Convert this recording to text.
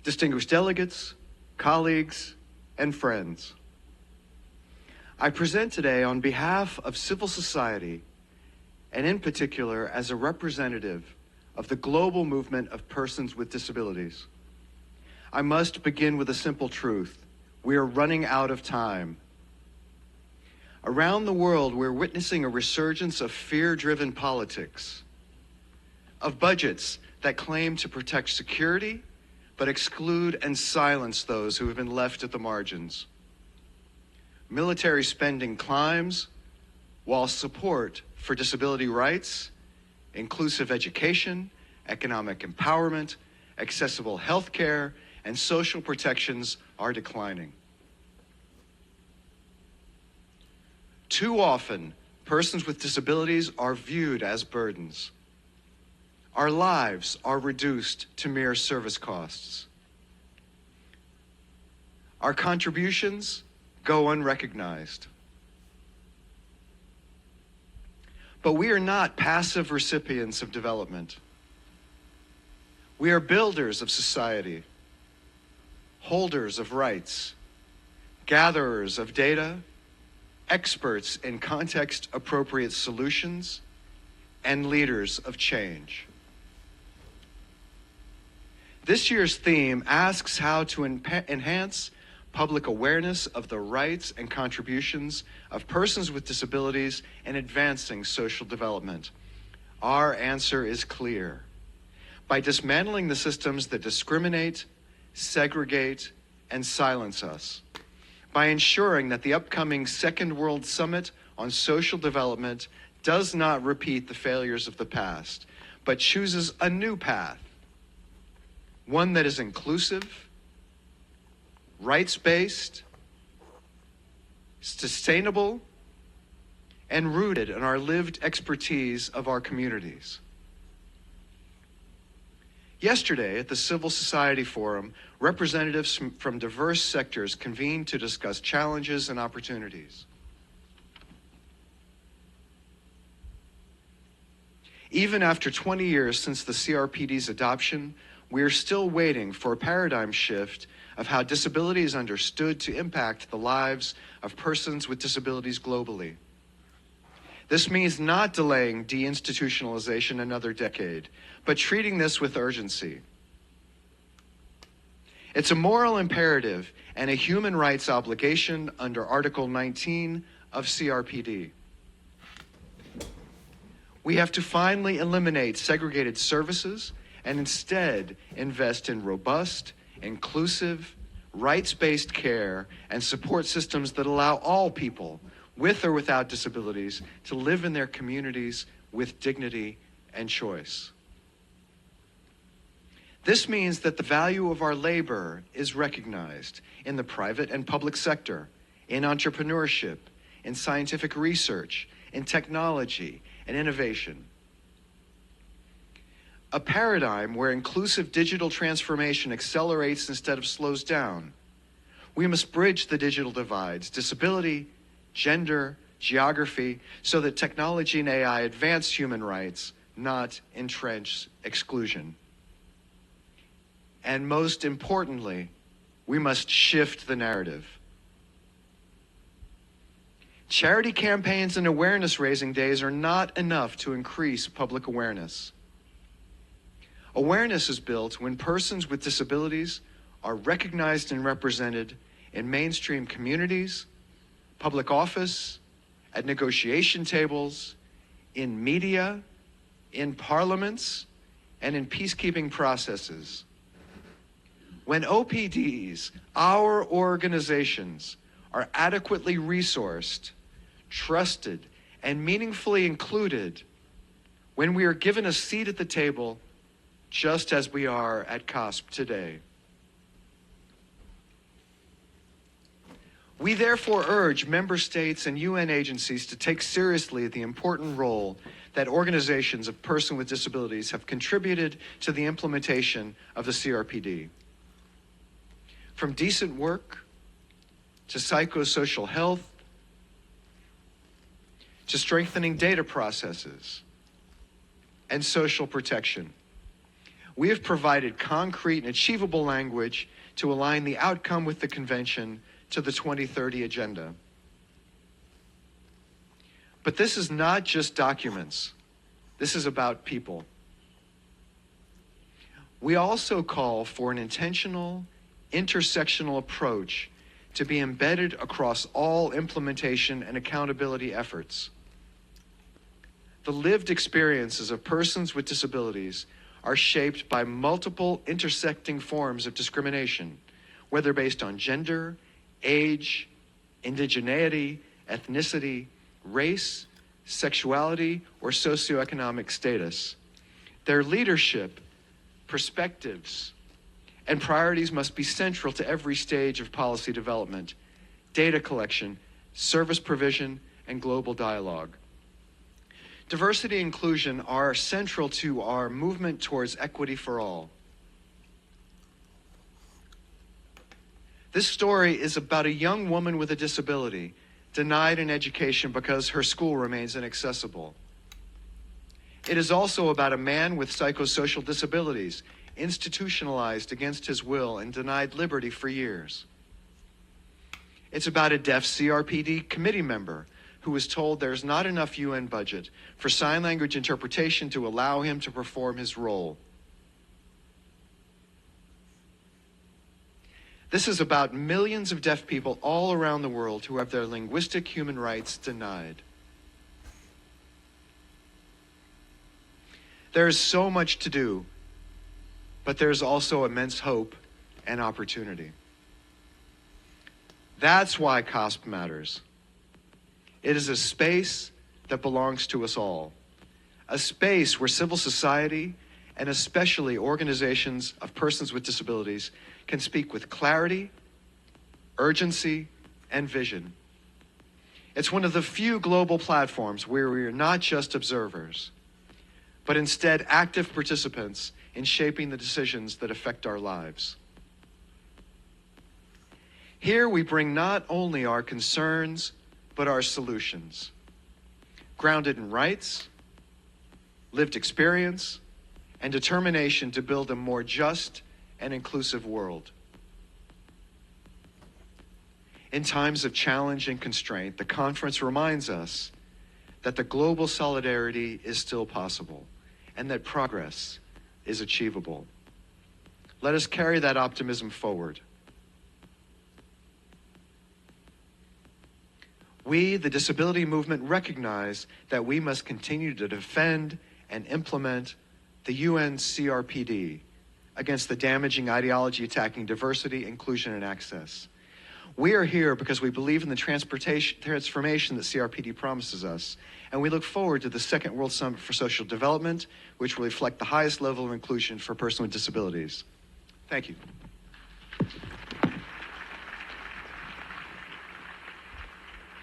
distinguished delegates, colleagues, and friends. I present today on behalf of civil society, and in particular as a representative of the global movement of persons with disabilities. I must begin with a simple truth. We are running out of time. Around the world, we're witnessing a resurgence of fear-driven politics, of budgets that claim to protect security, but exclude and silence those who have been left at the margins. Military spending climbs, while support for disability rights, inclusive education, economic empowerment, accessible health care, and social protections are declining. Too often, persons with disabilities are viewed as burdens. Our lives are reduced to mere service costs. Our contributions go unrecognized. But we are not passive recipients of development. We are builders of society, holders of rights, gatherers of data, experts in context-appropriate solutions, and leaders of change. This year's theme asks how to enhance public awareness of the rights and contributions of persons with disabilities in advancing social development. Our answer is clear. By dismantling the systems that discriminate, segregate, and silence us. By ensuring that the upcoming Second World Summit on Social Development does not repeat the failures of the past, but chooses a new path, one that is inclusive, rights-based, sustainable, and rooted in our lived expertise of our communities. Yesterday, at the Civil Society Forum, representatives from diverse sectors convened to discuss challenges and opportunities. Even after 20 years since the CRPD's adoption, we are still waiting for a paradigm shift of how disability is understood to impact the lives of persons with disabilities globally. This means not delaying deinstitutionalization another decade, but treating this with urgency. It's a moral imperative and a human rights obligation under Article 19 of CRPD. We have to finally eliminate segregated services and instead invest in robust, inclusive, rights-based care and support systems that allow all people, with or without disabilities, to live in their communities with dignity and choice. This means that the value of our labor is recognized in the private and public sector, in entrepreneurship, in scientific research, in technology and innovation. A paradigm where inclusive digital transformation accelerates instead of slows down. We must bridge the digital divides, disability, gender, geography, so that technology and AI advance human rights, not entrench exclusion. And most importantly, we must shift the narrative. Charity campaigns and awareness-raising days are not enough to increase public awareness. Awareness is built when persons with disabilities are recognized and represented in mainstream communities, public office, at negotiation tables, in media, in parliaments, and in peacekeeping processes. When OPDs, our organizations, are adequately resourced, trusted, and meaningfully included, when we are given a seat at the table, just as we are at COSP today. We therefore urge member states and UN agencies to take seriously the important role that organizations of persons with disabilities have contributed to the implementation of the CRPD. From decent work, to psychosocial health, to strengthening data processes and social protection. we have provided concrete and achievable language to align the outcome with the convention to the 2030 agenda. But this is not just documents. This is about people. We also call for an intentional, intersectional approach to be embedded across all implementation and accountability efforts. The lived experiences of persons with disabilities are shaped by multiple intersecting forms of discrimination, whether based on gender, age, indigeneity, ethnicity, race, sexuality, or socioeconomic status. Their leadership, perspectives, and priorities must be central to every stage of policy development, data collection, service provision, and global dialogue. Diversity and inclusion are central to our movement towards equity for all. This story is about a young woman with a disability denied an education because her school remains inaccessible. It is also about a man with psychosocial disabilities institutionalized against his will and denied liberty for years. It's about a deaf CRPD committee member who was told there's not enough UN budget for sign language interpretation to allow him to perform his role. This is about millions of deaf people all around the world who have their linguistic human rights denied. There is so much to do, but there's also immense hope and opportunity. That's why COSP matters. It is a space that belongs to us all, a space where civil society, and especially organizations of persons with disabilities, can speak with clarity, urgency, and vision. It's one of the few global platforms where we are not just observers, but instead active participants in shaping the decisions that affect our lives. Here we bring not only our concerns, but our solutions, grounded in rights, lived experience, and determination to build a more just and inclusive world. In times of challenge and constraint, the conference reminds us that the global solidarity is still possible and that progress is achievable. Let us carry that optimism forward. We, the disability movement, recognize that we must continue to defend and implement the UN CRPD against the damaging ideology attacking diversity, inclusion, and access. We are here because we believe in the transformation that CRPD promises us, and we look forward to the Second World Summit for Social Development, which will reflect the highest level of inclusion for persons with disabilities. Thank you.